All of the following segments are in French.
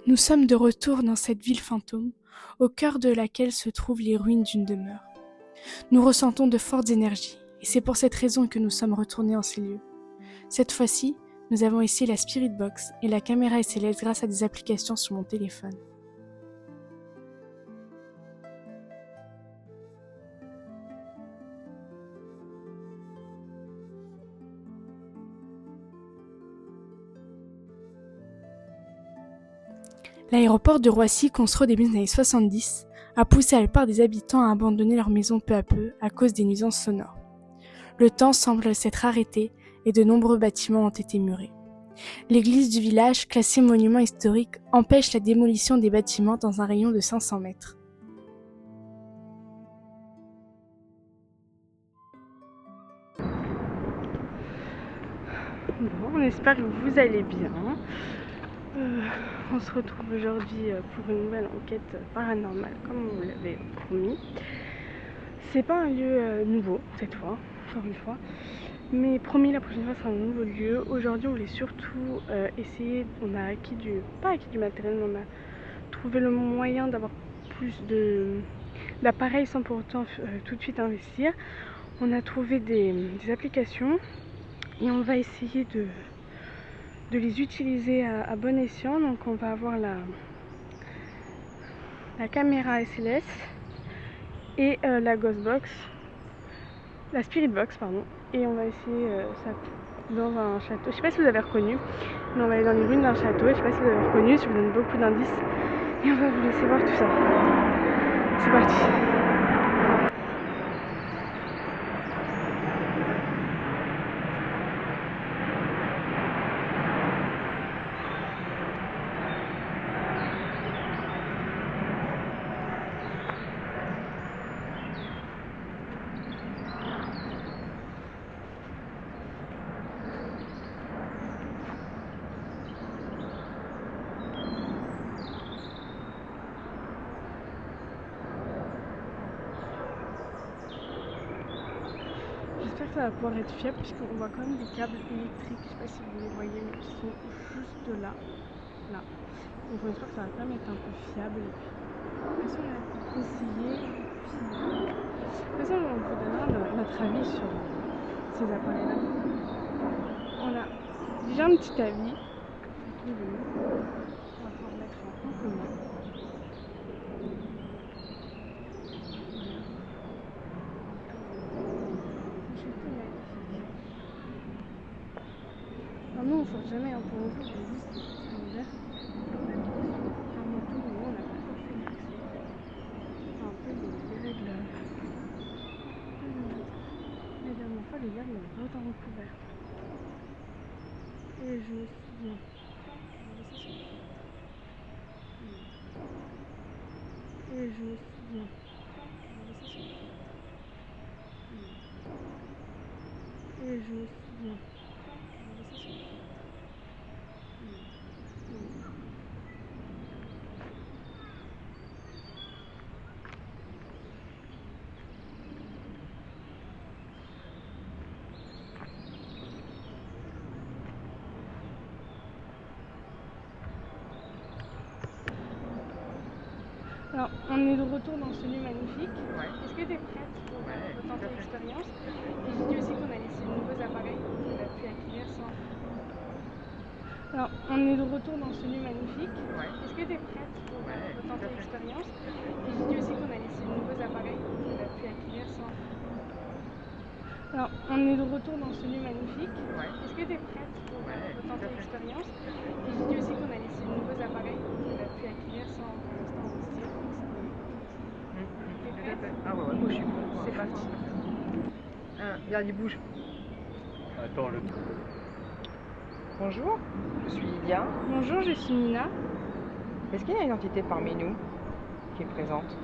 Nous sommes de retour dans cette ville fantôme, au cœur de laquelle se trouvent les ruines d'une demeure. Nous ressentons de fortes énergies, et c'est pour cette raison que nous sommes retournés en ces lieux. Cette fois-ci, nous avons essayé la Spirit Box et la caméra SLS grâce à des applications sur mon téléphone. L'aéroport de Roissy, construit au début des années 70, a poussé la plupart des habitants à abandonner leurs maisons peu à peu à cause des nuisances sonores. Le temps semble s'être arrêté et de nombreux bâtiments ont été murés. L'église du village, classée monument historique, empêche la démolition des bâtiments dans un rayon de 500 mètres. Bon, on espère que vous allez bien. On se retrouve aujourd'hui pour une nouvelle enquête paranormale, comme on vous l'avait promis. C'est pas un lieu nouveau, cette fois, encore une fois. Mais promis, la prochaine fois, c'est un nouveau lieu. Aujourd'hui, on voulait surtout essayer, pas acquis du matériel, mais on a trouvé le moyen d'avoir plus d'appareils sans pour autant tout de suite investir. On a trouvé des applications et on va essayer de les utiliser à bon escient. Donc on va avoir la caméra SLS et la Ghostbox, la Spirit Box pardon, et on va essayer ça dans un château. Je sais pas si vous avez reconnu, mais on va aller dans les ruines d'un château. Je sais pas si vous avez reconnu, je vous donne beaucoup d'indices et on va vous laisser voir tout ça. C'est parti. J'espère que ça va pouvoir être fiable puisqu'on voit quand même des câbles électriques, je sais pas si vous les voyez, mais qui sont juste là. Donc on espère que ça va quand même être un peu fiable. De toute façon, on a essayé. De toute façon, on vous donnera notre avis sur ces appareils-là. On a déjà un petit avis. On va pouvoir mettre en commun. Alors nous on sort jamais pour nous, c'est juste l'hiver. Faire mon tour, mais nous on n'a pas forcément accès. C'est un peu les règles. La dernière fois l'hiver il y avait autant recouvert. Et je me souviens. Et je me souviens. Et je me souviens. Alors, on est de retour dans ce lieu magnifique. Ouais. Est-ce que tu es prête pour tenter l'expérience? Et j'ai dit aussi qu'on a laissé de nouveaux appareils qu'on a pu acquérir sans. Alors, on est de retour dans ce lieu magnifique. Ouais. Est-ce que tu es prête pour tenter l'expérience? Et j'ai dit aussi qu'on a laissé de nouveaux appareils qu'on a pu acquérir sans. Alors, on est de retour dans ce lieu magnifique. Ouais. Est-ce que tu es prête pour tenter l'expérience? Et j'ai dit aussi qu'on a laissé de nouveaux appareils qu'on a pu acquérir sans pour l'instant investir. Ah ouais, moi je suis bon. C'est parti. Regarde, il bouge. Attends, le trou. Bonjour, je suis Lydia. Bonjour, je suis Nina. Est-ce qu'il y a une entité parmi nous qui est présente?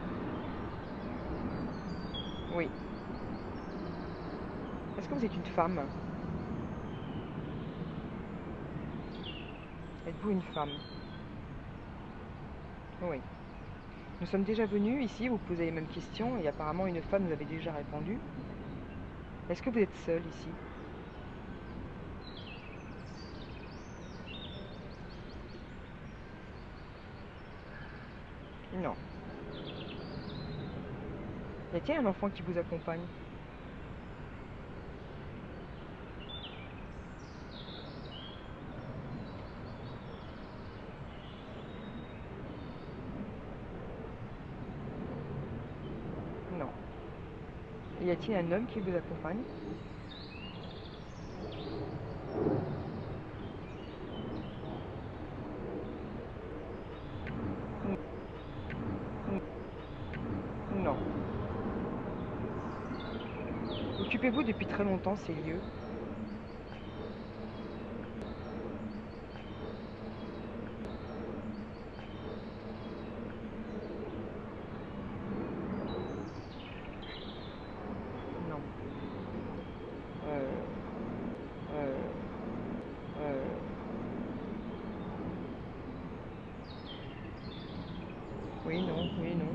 Oui. Est-ce que vous êtes une femme? Êtes-vous une femme? Oui. Nous sommes déjà venus ici, vous posez les mêmes questions et apparemment une femme nous avait déjà répondu. Est-ce que vous êtes seule ici? Non. Y a-t-il un enfant qui vous accompagne? Non. Y a-t-il un homme qui vous accompagne? Non. Occupez-vous depuis très longtemps ces lieux? Non. Euh, euh, euh, Oui, non, oui, non.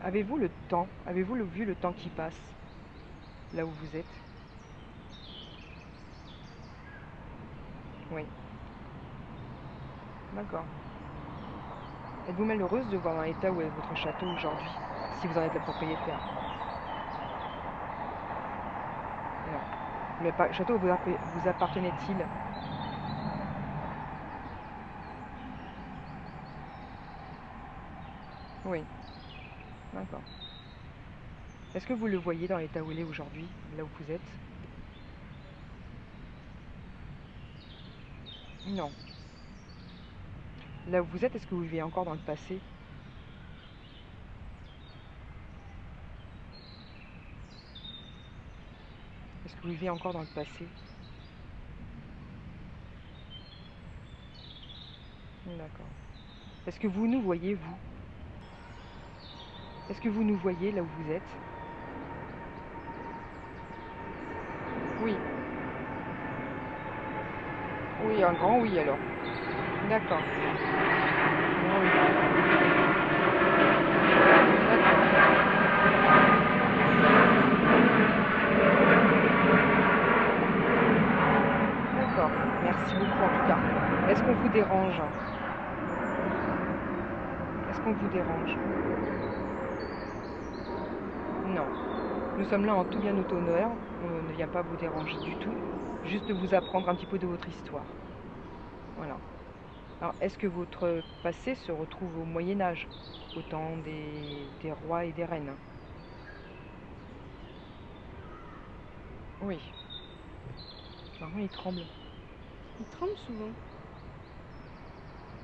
Avez-vous le temps? Avez-vous vu le temps qui passe là où vous êtes? Oui. D'accord. Êtes-vous malheureuse de voir dans l'état où est votre château aujourd'hui, si vous en êtes la propriétaire? Non. Le château vous appartenait-il? Oui. D'accord. Est-ce que vous le voyez dans l'état où il est aujourd'hui, là où vous êtes? Non. Là où vous êtes, est-ce que vous vivez encore dans le passé? Est-ce que vous vivez encore dans le passé? D'accord. Est-ce que vous nous voyez, vous? Est-ce que vous nous voyez là où vous êtes? Oui. Oui, un grand oui alors. D'accord. Oui. D'accord. Merci beaucoup en tout cas. Est-ce qu'on vous dérange? Est-ce qu'on vous dérange? Non. Nous sommes là en tout bien notre honneur. On ne vient pas vous déranger du tout. Juste vous apprendre un petit peu de votre histoire. Voilà. Alors, est-ce que votre passé se retrouve au Moyen-Âge, au temps des rois et des reines? Oui. Normalement, il tremble. Il tremble souvent.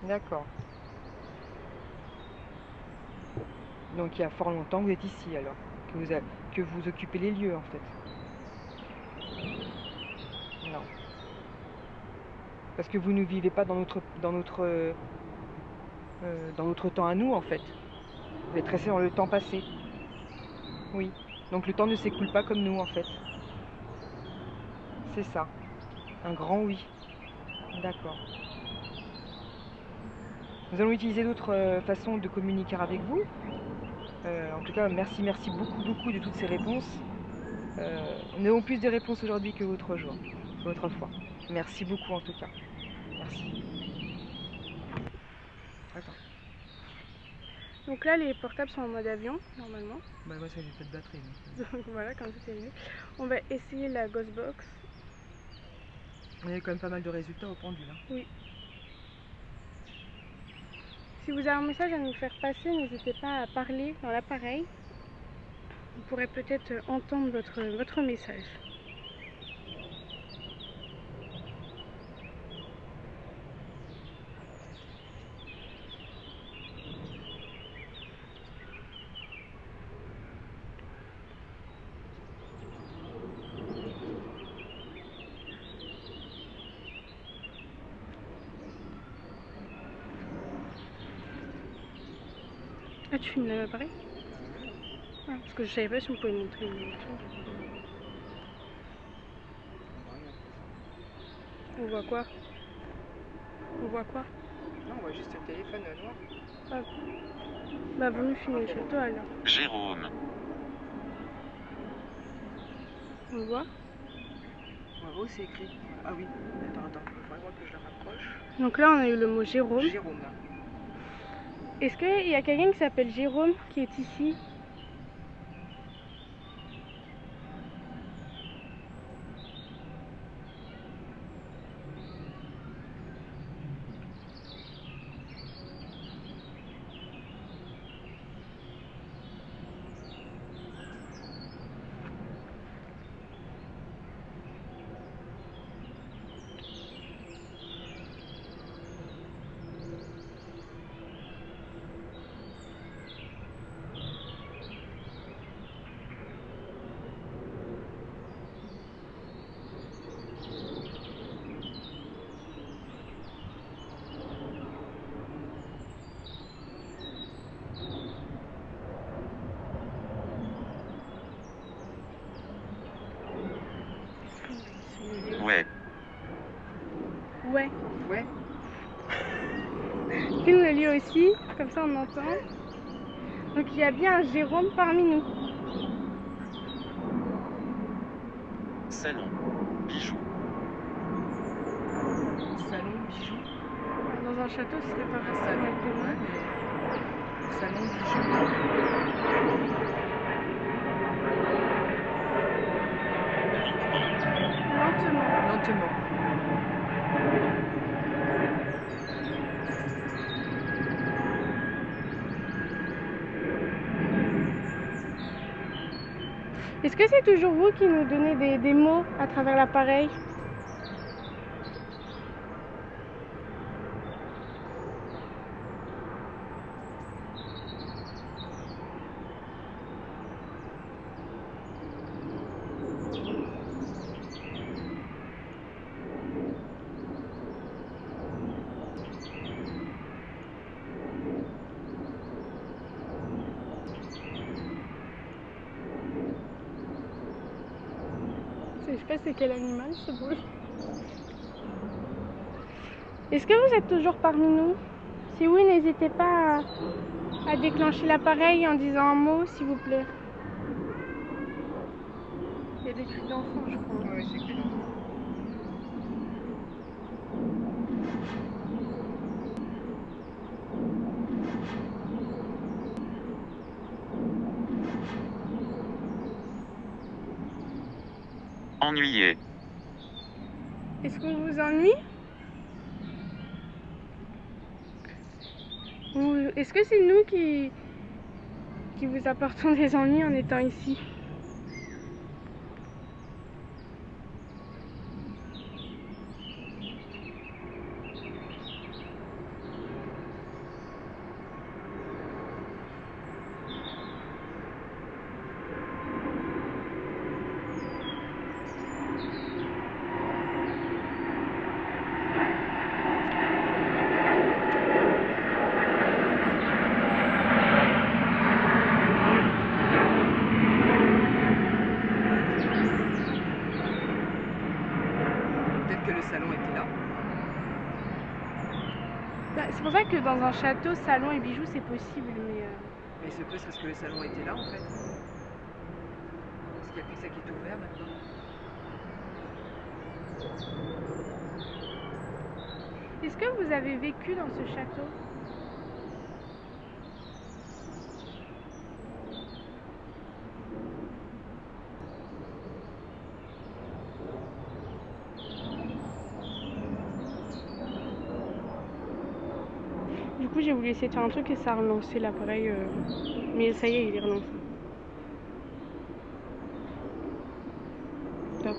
D'accord. Donc, il y a fort longtemps que vous êtes ici, alors, que vous occupez les lieux, en fait. Non. Parce que vous ne vivez pas dans notre temps à nous, en fait. Vous êtes resté dans le temps passé. Oui. Donc, le temps ne s'écoule pas comme nous, en fait. C'est ça. Un grand oui. D'accord. Nous allons utiliser d'autres façons de communiquer avec vous. En tout cas, merci beaucoup de toutes ces réponses. Nous avons plus de réponses aujourd'hui que l'autre jour, que l'autre fois. Merci beaucoup en tout cas. Merci. Attends. Donc là, les portables sont en mode avion, normalement. Bah moi ça j'ai fait de batterie. Donc... Donc voilà, comme ça c'est mieux. On va essayer la Ghostbox. On a eu quand même pas mal de résultats au pendule. Hein. Oui. Si vous avez un message à nous faire passer, n'hésitez pas à parler dans l'appareil. On pourrait peut-être entendre votre message. Ah, tu filmes l'appareil? Ah, parce que je savais pas si on pouvait montrer une chose. On voit quoi? On voit quoi? Non, on voit juste le téléphone noir. Ah. Bah, vaut mieux filmer chez toi alors. Jérôme. On le voit? Oh, c'est écrit. Ah oui, attends, il faudrait voir que je le rapproche. Donc là, on a eu le mot Jérôme. Jérôme là. Est-ce qu'il y a quelqu'un qui s'appelle Jérôme qui est ici? Ouais. Ouais. Ouais. Filme lui aussi, comme ça on entend. Donc il y a bien un Jérôme parmi nous. Salon. Bijoux. Salon, bijoux. Dans un château, ce serait pas facile Salon, avec des ouais, mains. mais... Salon, bijoux. Lentement. Lentement. Est-ce que c'est toujours vous qui nous donnez des mots à travers l'appareil? Je sais pas c'est quel animal ce bruit. Est-ce que vous êtes toujours parmi nous? Si oui, n'hésitez pas à déclencher l'appareil en disant un mot, s'il vous plaît. Il y a des cris d'enfants, je crois. Oui, c'est clair. Ennuyé. Est-ce qu'on vous ennuie? Ou est-ce que c'est nous qui vous apportons des ennuis en étant ici? Peut-être que le salon était là. C'est pour ça que dans un château, salon et bijoux, c'est possible, mais... Mais il se peut, c'est parce que le salon était là, en fait. Parce qu'il n'y a plus que ça qui est ouvert maintenant. Est-ce que vous avez vécu dans ce château? Du coup, j'ai voulu essayer de faire un truc et ça a relancé l'appareil. Mais ça y est, il est relancé. Top.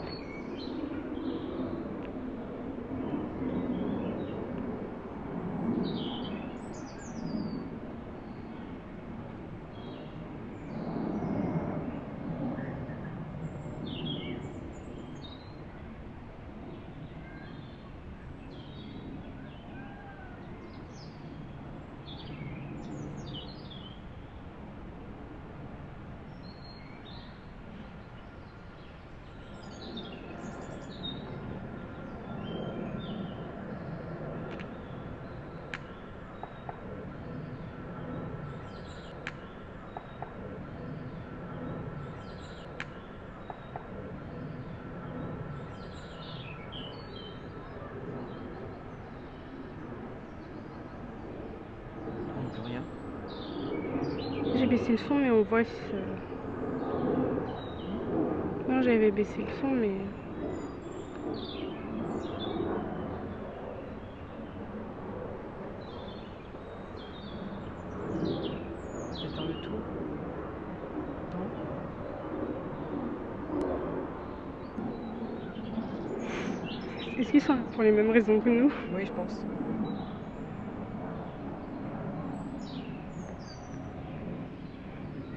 baissé le son, mais on voit si ça... Non, j'avais baissé le son, mais... Peut-être faire le tour. Non. Est-ce qu'ils sont là pour les mêmes raisons que nous? Oui, je pense.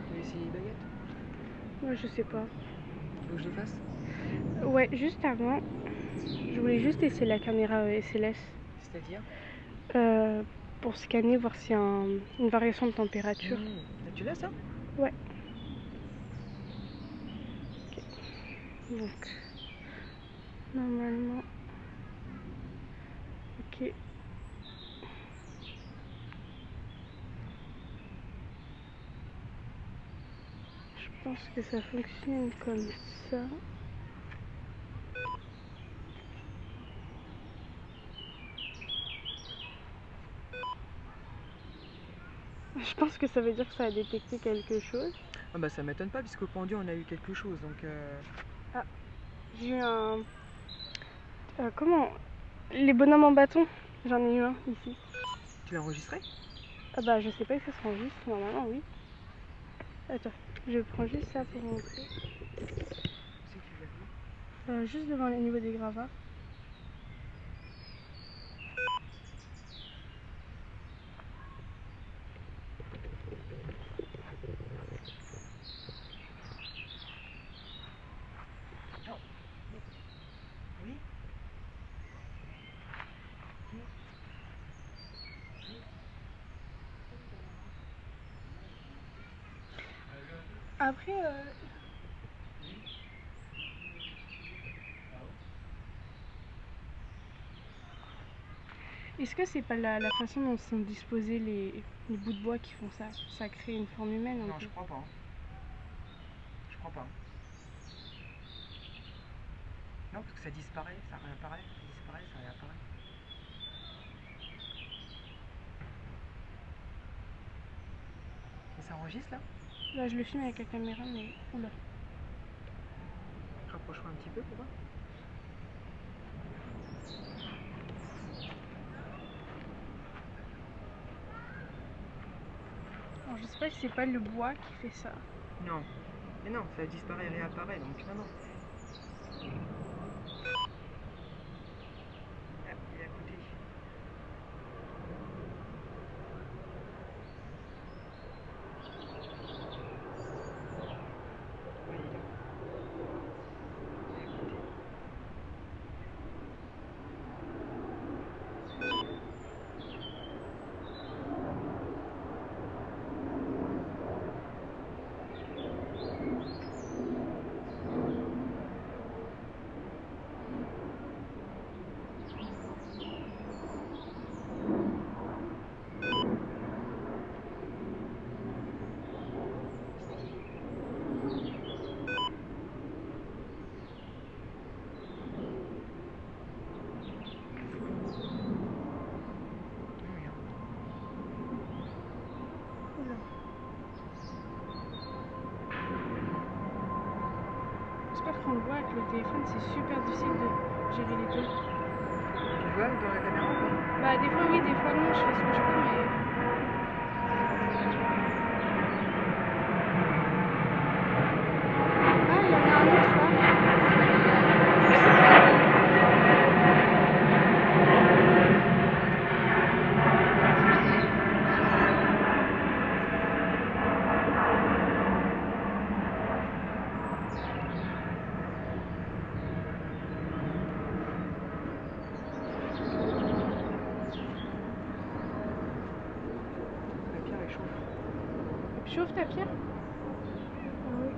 Tu veux essayer les baguettes? Moi, je sais pas. Tu veux que je le fasse? Ouais, juste avant, je voulais juste essayer la caméra SLS. C'est-à-dire? Pour scanner, voir s'il y a une variation de température. Tu l'as ça? Ouais. Ok. Donc, normalement... Ok. Je pense que ça fonctionne comme ça. Je pense que ça veut dire que ça a détecté quelque chose. Ah bah ça m'étonne pas puisqu'au pendu on a eu quelque chose donc... Ah, j'ai eu un... comment? Les bonhommes en bâton. J'en ai eu un ici. Tu l'as enregistré? Ah bah je sais pas si ça s'enregistre, normalement oui. Attends, je prends juste ça pour montrer. C'est que tu l'as vu? Juste devant le niveau des gravats. Oui. Après, est-ce que c'est pas la façon dont sont disposés les bouts de bois qui font ça? Ça crée une forme humaine un Non, peu. je crois pas. Je crois pas. Non, parce que ça disparaît, ça réapparaît, ça disparaît, ça réapparaît. Et ça enregistre là? Là, je le filme avec la caméra, mais... Oula. Rapproche-toi un petit peu pour voir. Alors, je sais pas si c'est pas le bois qui fait ça. Non. Mais non, ça disparaît et réapparaît, donc non, non. Ah, il est à côté. Oui, il est là. Il est à côté. Oula. J'espère qu'on le voit avec le téléphone, c'est super difficile de gérer les deux. Tu vois dans la caméra ou pas? Bah des fois oui, des fois non, je fais ce que je peux, mais... Ah, il y en a un autre là. La pierre elle chauffe. Chauffe ta pierre. Ah oui.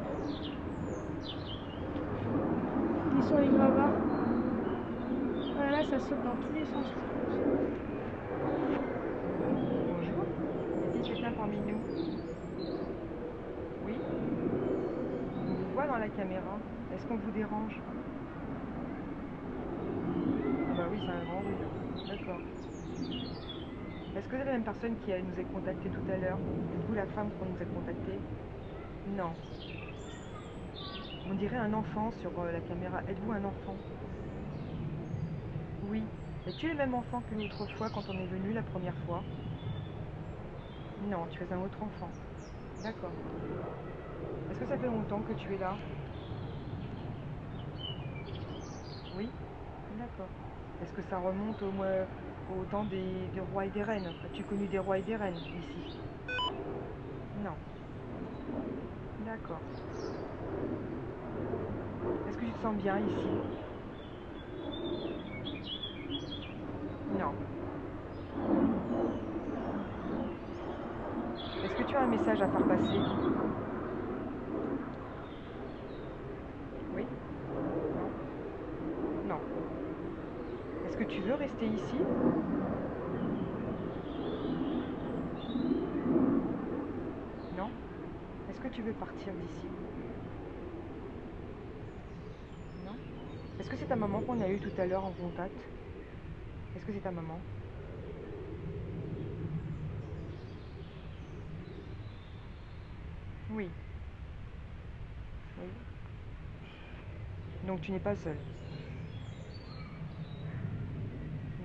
Il est sur les gravats. Voilà, là ça saute dans tous les sens. Bonjour. Y a-t-il quelqu'un parmi nous? Oui? On vous voit dans la caméra. Est-ce qu'on vous dérange? Ah bah oui, c'est un grand oui. D'accord. Est-ce que c'est la même personne qui nous a contacté tout à l'heure? Êtes-vous la femme qu'on nous a contactée? Non. On dirait un enfant sur la caméra. Êtes-vous un enfant? Oui. Es-tu le même enfant que l'autre fois quand on est venu la première fois? Non, tu es un autre enfant. D'accord. Est-ce que ça fait longtemps que tu es là? Oui. D'accord. Est-ce que ça remonte au temps des rois et des reines? As-tu connu des rois et des reines ici? Non. D'accord. Est-ce que tu te sens bien ici? Non. Est-ce que tu as un message à faire passer? Oui? Non. Non. Est-ce que tu veux rester ici? Non? Est-ce que tu veux partir d'ici? Non? Est-ce que c'est ta maman qu'on a eue tout à l'heure en contact? Est-ce que c'est ta maman? Oui. Oui. Donc tu n'es pas seule.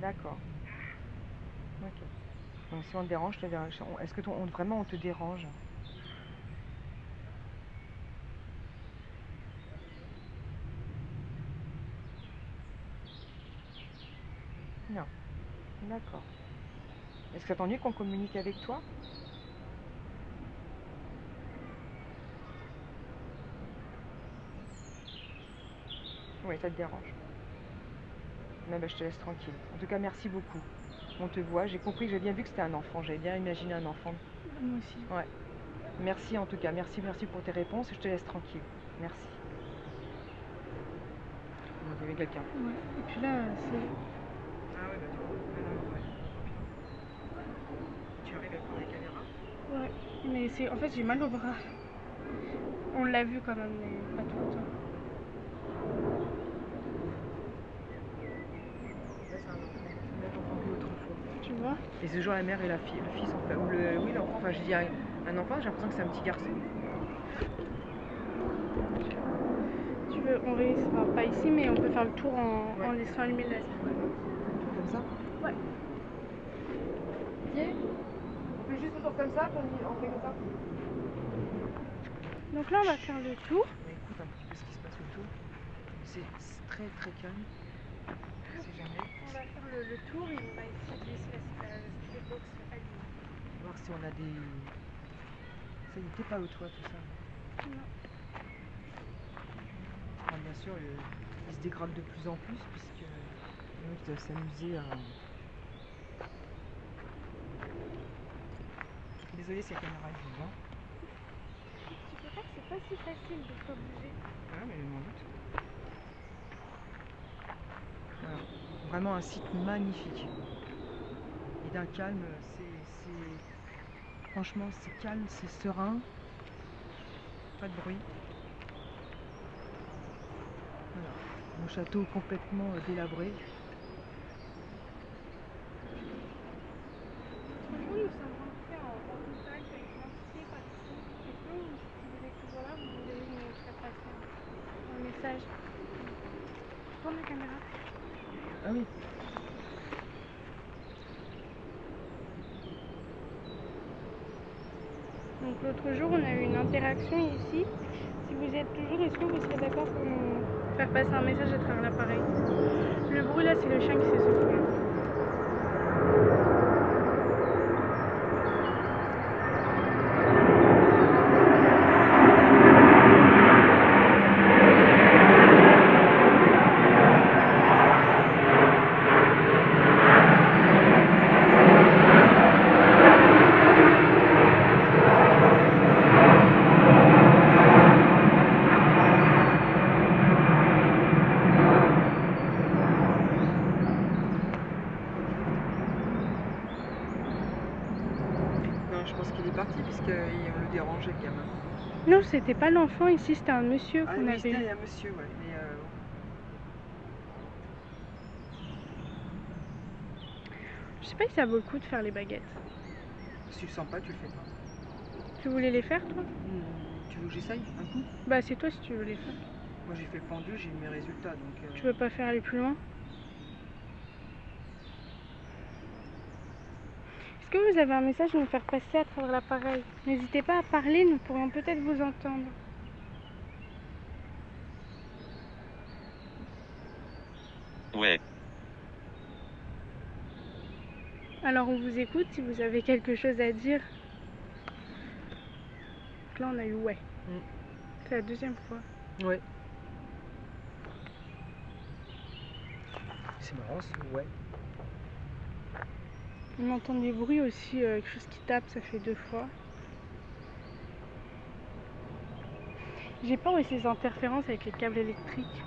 D'accord. Ok. Donc si on te dérange, je te dérange. Est-ce que vraiment on te dérange? Non. D'accord. Est-ce que tu as entendu qu'on communique avec toi? Oui, ça te dérange. Mais ben, je te laisse tranquille. En tout cas, merci beaucoup. On te voit. J'ai compris, j'ai bien vu que c'était un enfant. J'avais bien imaginé un enfant. Moi aussi. Ouais. Merci en tout cas. Merci pour tes réponses. Je te laisse tranquille. Merci. Il y avait quelqu'un. Ouais. Et puis là, c'est... Ah ouais, bah du coup, tu arrives à prendre les caméras? Ouais. Mais c'est... En fait, j'ai mal au bras. On l'a vu quand même, mais pas tout le temps. Là, c'est un enfant. C'est le même enfant que l'autre fois. Tu vois? Et ce jour, la mère et le fils, en fait. Ou oui, l'enfant. Enfin, je dis un enfant, j'ai l'impression que c'est un petit garçon. Tu veux, on réussit, enfin, pas ici, mais on peut faire le tour en Ouais. laissant allumer la... Comme ça? Ouais. Ok. On fait juste le tour comme ça, on fait comme ça. Donc là, on va faire le tour. On écoute un petit peu ce qui se passe autour. C'est très très calme. On sait jamais. On va faire le tour et on va essayer de laisser la box allumée. Voir si on a des... Ça y était pas au toit tout ça. Non. Alors, bien sûr, il se dégrade de plus en plus puisque les mecs doivent s'amuser à... Désolé, c'est la caméra est vide, hein. Tu peux pas que c'est pas si facile de pas bouger. Ah, mais je m'en doute. Voilà. Vraiment un site magnifique. Et d'un calme, franchement, c'est calme, c'est serein. Pas de bruit. Voilà. Mon château complètement délabré. L'autre jour, nous sommes rentrés en contact avec l'entité par ici. Est-ce que si vous êtes toujours là, vous voulez nous faire passer un message? Tourne la caméra. Ah oui. Donc l'autre jour, on a eu une interaction ici. Si vous y êtes toujours, est-ce que vous serez d'accord pour nous faire passer un message à travers l'appareil? Le bruit là, c'est le chien qui s'est secoué. Non, je pense qu'il est parti puisqu'on le dérangeait le gamin. Non, c'était pas l'enfant ici, c'était un monsieur Ah qu'on oui, avait eu. c'était un monsieur, ouais. Mais Je sais sais pas si ça vaut le coup de faire les baguettes. Si tu le sens pas, tu le fais pas. Tu voulais les faire toi? Tu veux que j'essaye un coup? Bah c'est toi si tu veux les faire. Moi j'ai fait le pendu, j'ai eu mes résultats donc. Tu veux pas faire aller plus loin? Est-ce que vous avez un message à nous faire passer à travers l'appareil? N'hésitez pas à parler, nous pourrions peut-être vous entendre. Ouais. Alors on vous écoute si vous avez quelque chose à dire. Donc là on a eu ouais. C'est la deuxième fois. Ouais. C'est marrant, c'est ouais. On entend des bruits aussi, quelque chose qui tape, ça fait 2 fois. J'ai peur aussi des interférences avec les câbles électriques.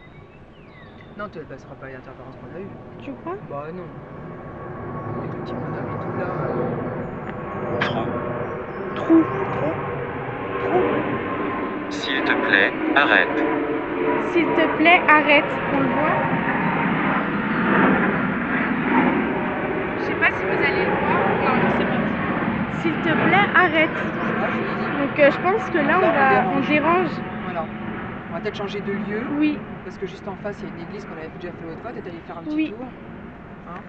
Non, ce sera pas l'interférence qu'on a eue. Tu crois? Bah non. Avec le petit bonhomme et tout là. Trou. S'il te plaît, arrête. S'il te plaît, arrête. On le voit? Je sais pas si vous allez le voir. Non, c'est parti. S'il te plaît, arrête. Donc je pense que là, on dérange. Voilà. On va peut-être changer de lieu. Oui. Parce que juste en face, il y a une église qu'on avait déjà fait l'autre fois. T'es allé faire un petit tour. Hein?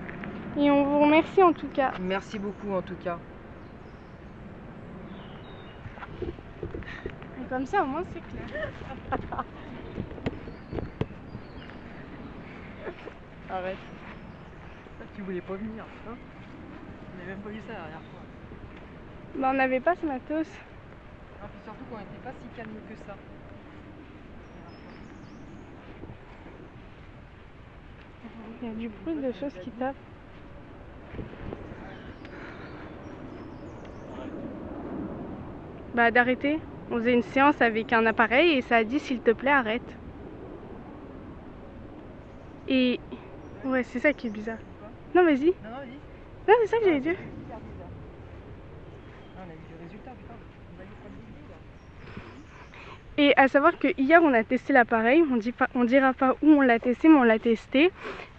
Et on vous remercie en tout cas. Merci beaucoup en tout cas. Et comme ça, au moins, c'est clair. Arrête. Tu voulais pas venir, hein? On n'avait même pas vu ça la dernière fois. Bah, on n'avait pas ce matos. Ah, puis surtout qu'on n'était pas si calme que ça. Il y a du bruit de choses qui tapent. Bah d'arrêter. On faisait une séance avec un appareil et ça a dit s'il te plaît arrête. Et ouais, c'est ça qui est bizarre. Non vas-y. Non, vas-y. Non, c'est ça que j'allais dire. Ah, on a eu des résultats, putain. On va aller prendre des vidéos là. Et à savoir que hier on a testé l'appareil, on dira pas où on l'a testé, mais on l'a testé.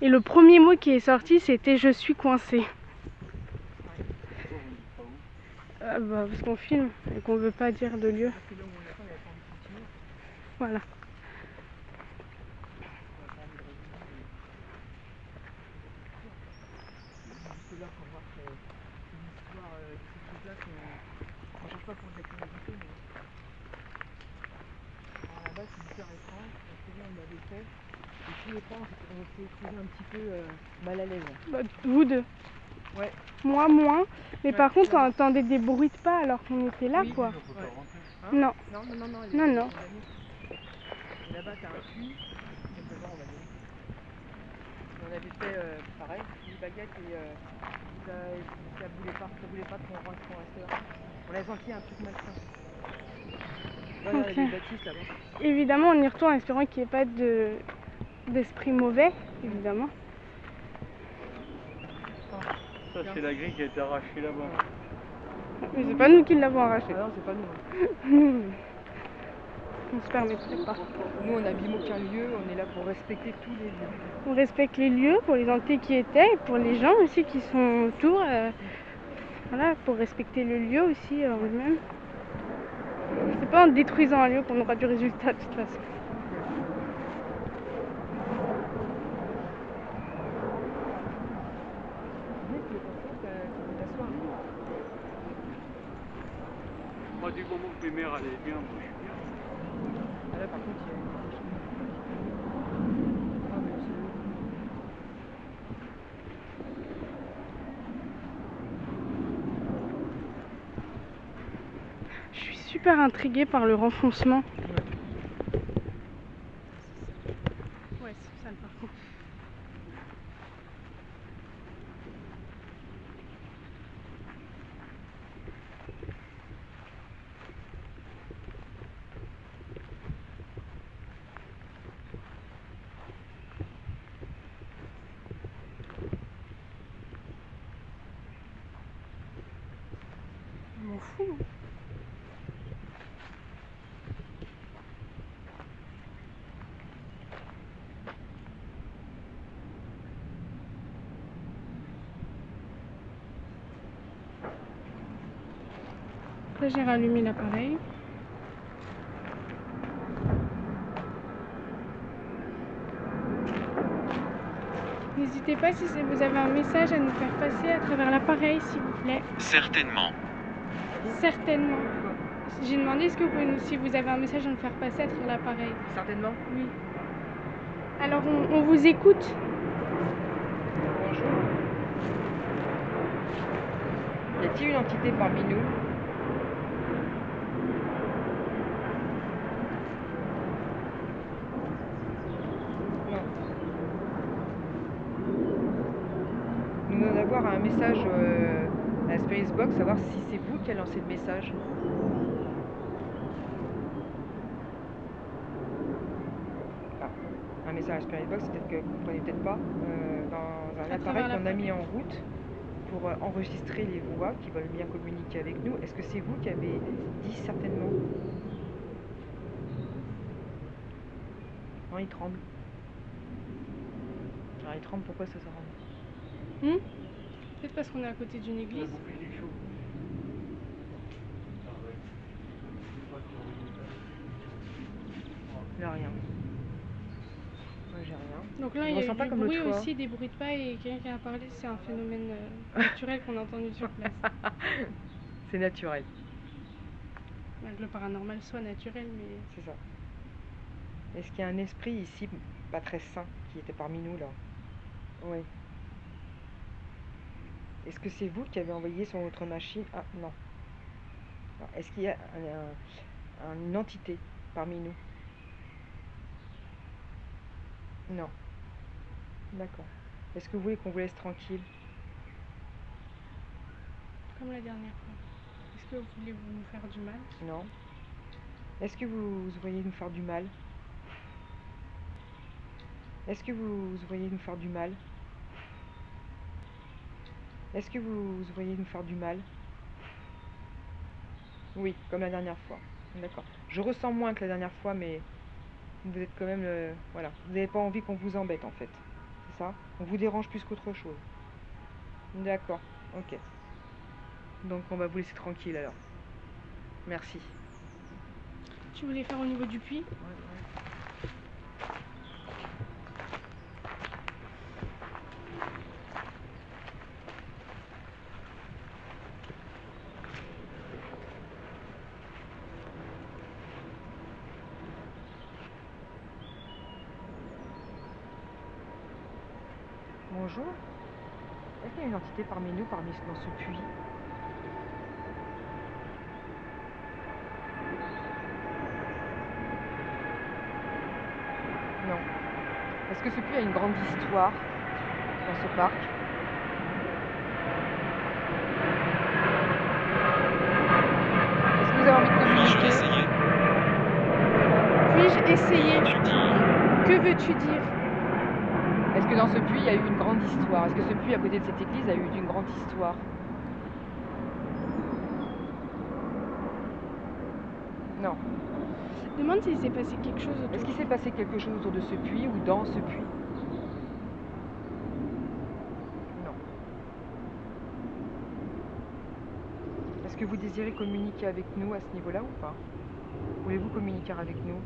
Et le premier mot qui est sorti c'était je suis coincé. Bah, parce qu'on filme et qu'on veut pas dire de lieu. Voilà. Là pour voir que une histoire de ces trucs-là qu'on cherche pas pour de la curiosité, mais alors là-bas c'est hyper étrange, parce que là on l'avait fait, et tous les temps on s'est trouvé un petit peu mal à l'aise. Bah, vous deux. Ouais. Moi moins, mais Ouais, par contre on là-bas. entendait des bruits de pas alors qu'on était là Oui, quoi. Ouais. Hein? Non. Non. Non. Et là-bas t'as un puits, et devant on va y aller. Et on avait fait pareil, des baguettes et ça voulait pas qu'on reste là. On a senti un truc malsain. Là, il y a des bâtisses là-bas. Évidemment on y retourne en espérant qu'il n'y ait pas d'esprit mauvais, évidemment. Ça, c'est la grille qui a été arrachée là-bas. Mais c'est pas nous qui l'avons arraché. Ah non, c'est pas nous. On se permettrait pas. Nous, on n'abîme aucun lieu, on est là pour respecter tous les lieux. On respecte les lieux pour les entités qui étaient et pour les gens aussi qui sont autour. Voilà, pour respecter le lieu aussi en lui-même. C'est pas en détruisant un lieu qu'on aura du résultat de toute façon. Moi, du moment que mes mères allaient bien, moi je suis bien. Ah, là, par contre, il y a une Je suis super intriguée par le renfoncement. Ouais, c'est sale par contre. Je m'en fous. Là, j'ai rallumé l'appareil. N'hésitez pas si vous avez un message à nous faire passer à travers l'appareil, s'il vous plaît. Certainement. Certainement. J'ai demandé est-ce que vous pouvez si vous avez un message à nous faire passer à travers l'appareil. Certainement. Oui. Alors, on vous écoute. Bonjour. Y a-t-il une entité parmi nous? Non. Nous venons d'avoir un message à la Spirit Box, savoir si c'est vous qui avez lancé le message. Un message à la Spirit Box, peut-être que vous ne comprenez peut-être pas, dans un appareil qu'on a mis en route pour enregistrer les voix qui veulent bien communiquer avec nous. Est-ce que c'est vous qui avez dit certainement? Non, il tremble. Alors il tremble, pourquoi ça s'arrange? Peut-être parce qu'on est à côté d'une église. Il n'a rien. Moi j'ai rien. Donc là, On il y a ressent eu pas du comme bruit l'autre fois. aussi, des bruits de pas et quelqu'un qui a parlé, c'est un phénomène naturel qu'on a entendu sur place. C'est naturel. Bien que le paranormal soit naturel, mais... C'est ça. Est-ce qu'il y a un esprit ici, pas très sain, qui était parmi nous là? Oui. Est-ce que c'est vous qui avez envoyé sur votre machine? Ah non. Est-ce qu'il y a une entité parmi nous? Non. D'accord. Est-ce que vous voulez qu'on vous laisse tranquille? Comme la dernière fois. Est-ce que vous voulez nous faire du mal? Non. Est-ce que vous voyez nous faire du mal? Est-ce que vous voyez nous faire du mal? Est-ce que vous voyez nous faire du mal? Oui, comme la dernière fois. D'accord. Je ressens moins que la dernière fois, mais vous êtes quand même... voilà. Vous n'avez pas envie qu'on vous embête, en fait. C'est ça? On vous dérange plus qu'autre chose. D'accord. Ok. Donc, on va vous laisser tranquille, alors. Merci. Tu voulais faire au niveau du puits? Bonjour. Est-ce qu'il y a une entité parmi nous, dans ce puits? Non. Est-ce que ce puits a une grande histoire dans ce parc? Est-ce que vous avez envie de Puis-je communiquer? essayer? Puis-je essayer? Tu dis. Que veux-tu dire? Est-ce que dans ce puits, il y a eu une grande histoire? Est-ce que ce puits à côté de cette église a eu une grande histoire? Non. Demande s'il s'est passé quelque chose autour. Est-ce qu'il s'est passé quelque chose autour de ce puits ou dans ce puits? Non. Est-ce que vous désirez communiquer avec nous à ce niveau-là ou pas? Voulez-vous communiquer avec nous?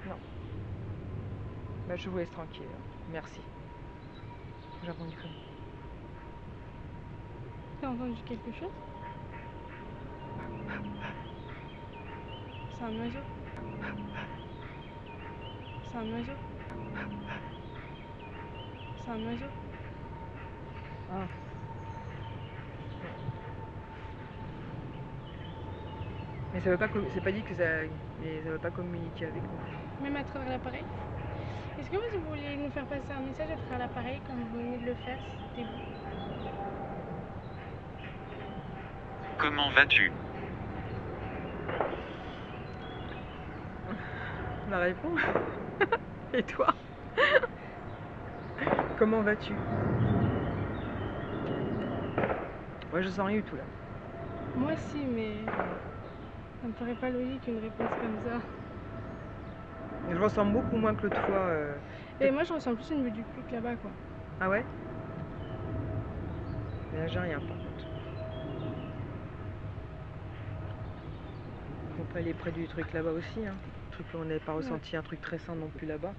Non. Bah, je vous laisse tranquille. Merci. J'avance du cri. T'as entendu quelque chose? C'est un oiseau. C'est un oiseau. C'est un oiseau. Ah. Mais ça veut pas, c'est pas dit que ça, mais ça veut pas communiquer avec nous. Même à travers l'appareil. Est-ce que vous voulez nous faire passer un message à travers l'appareil comme vous venez de le faire si c'était vous? Comment vas-tu? La réponse. Et toi? Comment vas-tu? Moi je sens rien du tout là. Moi si, mais ça me paraît pas logique une réponse comme ça. Je ressens beaucoup moins que l'autre fois. Et moi je ressens plus au niveau du puits que là-bas quoi. Ah ouais? Mais là, j'ai rien par contre. On peut aller près du truc là-bas aussi. Hein. Truc on n'avait pas ressenti un truc très sain non plus là-bas.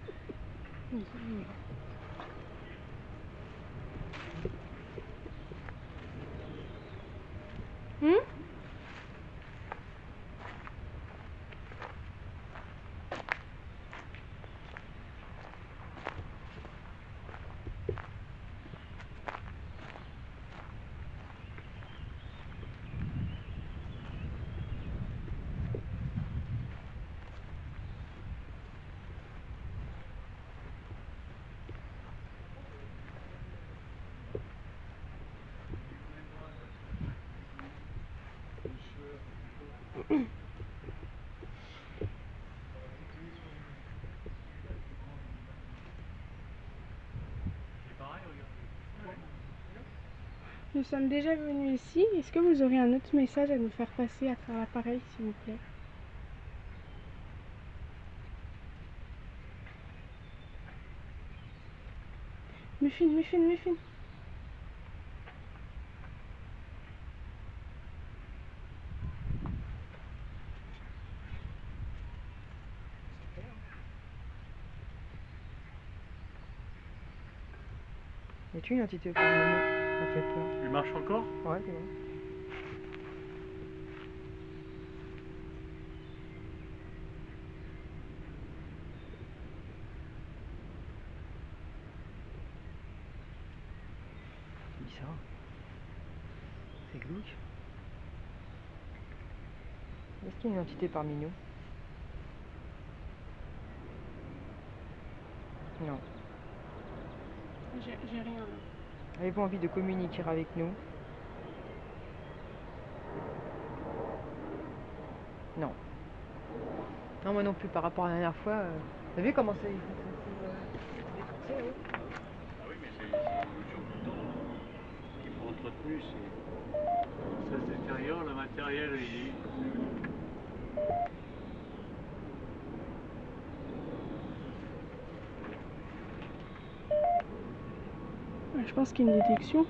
Nous sommes déjà venus ici. Est-ce que vous aurez un autre message à nous faire passer à travers l'appareil, s'il vous plaît? Muffin, Muffin, Muffin. Y a-t-il une entité parmi nous? Ça fait peur. Il marche encore? Ouais, c'est bon. Bizarre. C'est glauque. Est-ce qu'il y a une entité parmi nous? Non. J'ai rien là. Avez-vous envie de communiquer avec nous? Non. Non, moi non plus, par rapport à la dernière fois. Vous avez vu comment c'est défoncé là-haut? Ah oui, mais c'est toujours tout le temps. Il faut entretenu, ça se détériore, le matériel il... Je pense qu'il y a une détection.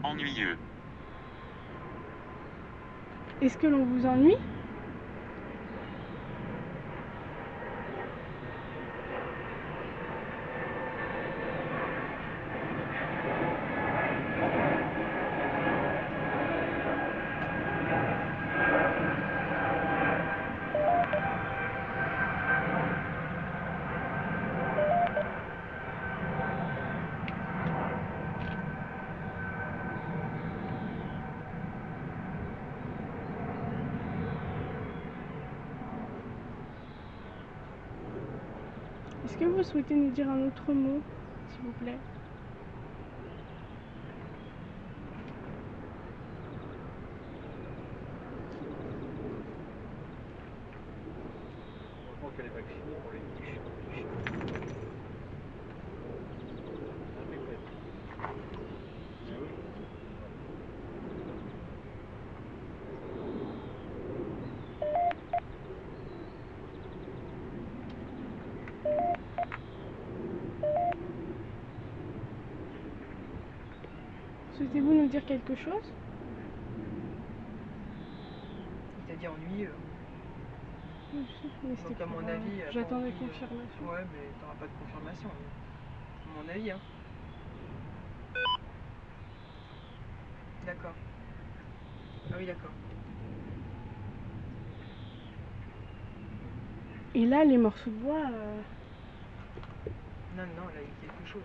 Ennuyeux. Est-ce que l'on vous ennuie? Est-ce que vous souhaitez nous dire un autre mot, s'il vous plaît? Heureusement qu'elle est vaccinée pour les tiges. Souhaitez-vous nous dire quelque chose? C'est-à-dire ennuyeux. Mais c'était Donc à mon pour, avis... j'attendais t'as envie, confirmation. Ouais, mais t'auras pas de confirmation. À mon avis, hein. D'accord. Ah oui, d'accord. Et là, les morceaux de bois... Non, non, là, il y a quelque chose.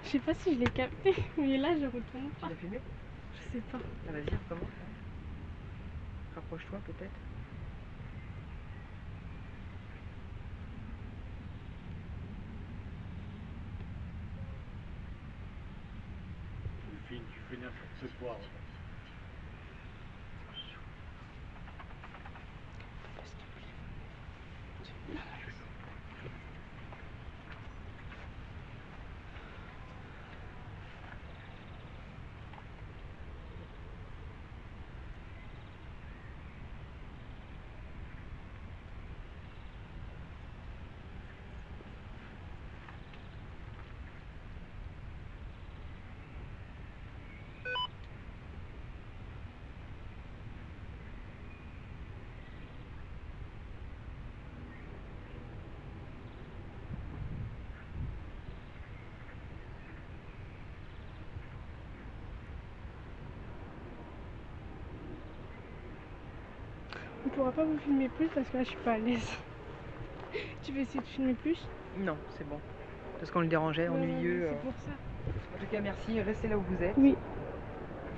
Je sais pas si je l'ai capté, mais là, je retourne Tu pas. l'as filmé? Je sais pas. Ah, vas-y, recommence. Rapproche-toi peut-être. Tu fais n'importe quoi. pourras pas vous filmer plus parce que là je suis pas à l'aise. Tu veux essayer de filmer plus? Non, c'est bon. Parce qu'on le dérangeait, Ouais, ennuyeux. c'est pour ça. En tout cas, merci. Restez là où vous êtes. Oui.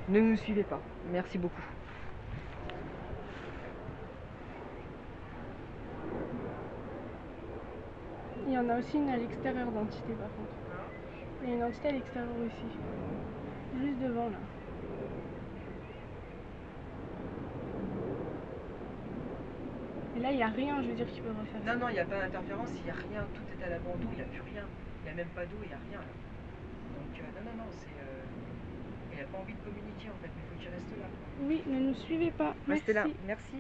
Ne nous suivez pas. Merci beaucoup. Il y en a aussi une à l'extérieur d'entité par contre. Il y a une entité à l'extérieur aussi. Juste devant là. Et là il n'y a rien, je veux dire, qui peut refaire ça. Non, non, il n'y a pas d'interférence, il n'y a rien, tout est à l'abandon, il n'y a plus rien. Il n'y a même pas d'eau, il n'y a rien là. Donc, non, c'est. Il n'a pas envie de communiquer en fait, mais il faut qu'il reste là. Oui, ne nous suivez pas. Restez là, Merci. merci.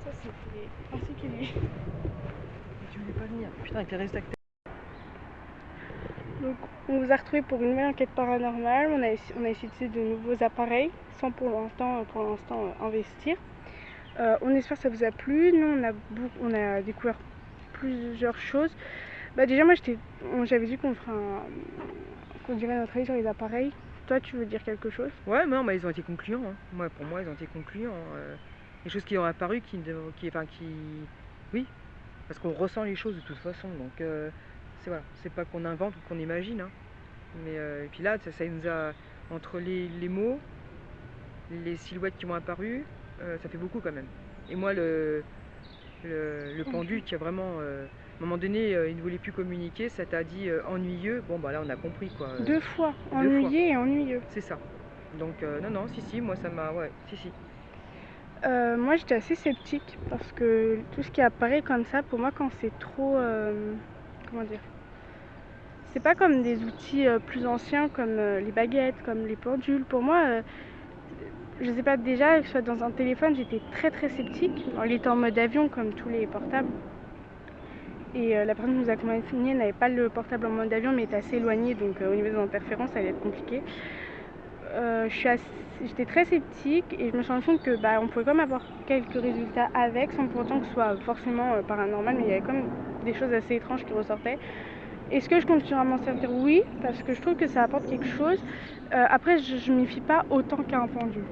Ça c'était particulier. Tu voulais pas venir. Putain, il était resté acté. Donc on vous a retrouvé pour une nouvelle enquête paranormale. On a essayé de nouveaux appareils sans pour l'instant investir. On espère que ça vous a plu. Nous on a découvert plusieurs choses. Bah déjà moi j'avais dit qu'on dirait notre avis sur les appareils. Toi tu veux dire quelque chose? Ouais, non, mais ils ont été concluants. Hein. Moi, pour moi, ils ont été concluants. Les choses qui ont apparu, oui, parce qu'on ressent les choses de toute façon. Donc voilà, c'est pas qu'on invente ou qu'on imagine. Hein. Mais et puis là, ça nous a entre les mots, les silhouettes qui m'ont apparu, ça fait beaucoup quand même. Et moi, le pendu qui a vraiment, à un moment donné, il ne voulait plus communiquer, ça t'a dit ennuyeux. Bon, bah là, on a compris quoi. 2 fois, ennuyé et ennuyeux. C'est ça. Donc non, si, moi ça m'a, ouais, si. Moi j'étais assez sceptique parce que tout ce qui apparaît comme ça, pour moi quand c'est trop, comment dire, c'est pas comme des outils plus anciens comme les baguettes, comme les pendules. Pour moi, je sais pas, déjà que ce soit dans un téléphone, j'étais très sceptique. Alors, il était en mode avion comme tous les portables. Et la personne qui nous accompagnait n'avait pas le portable en mode avion mais était assez éloignée, donc au niveau des interférences ça allait être compliqué. J'étais très sceptique et je me suis rendu compte que on pouvait quand même avoir quelques résultats avec sans pour autant que ce soit forcément paranormal, mais il y avait quand même des choses assez étranges qui ressortaient. Est-ce que je continuerai à m'en servir? Oui, parce que je trouve que ça apporte quelque chose. Après je m'y fie pas autant qu'à un pendule.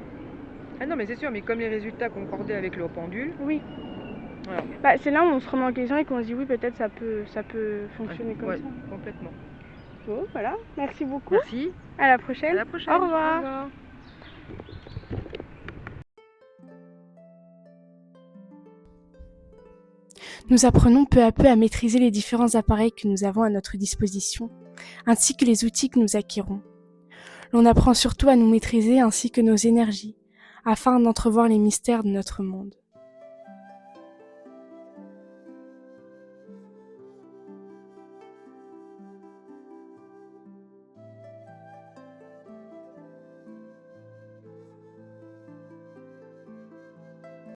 Ah non, mais c'est sûr, mais comme les résultats concordaient avec le pendule. Oui. Voilà. C'est là où on se remet en question et qu'on se dit oui, peut-être ça peut fonctionner comme ça. Complètement. Bon, voilà, merci beaucoup. Merci. À la prochaine. À la prochaine. Au revoir. Au revoir. Nous apprenons peu à peu à maîtriser les différents appareils que nous avons à notre disposition, ainsi que les outils que nous acquérons. L'on apprend surtout à nous maîtriser ainsi que nos énergies, afin d'entrevoir les mystères de notre monde.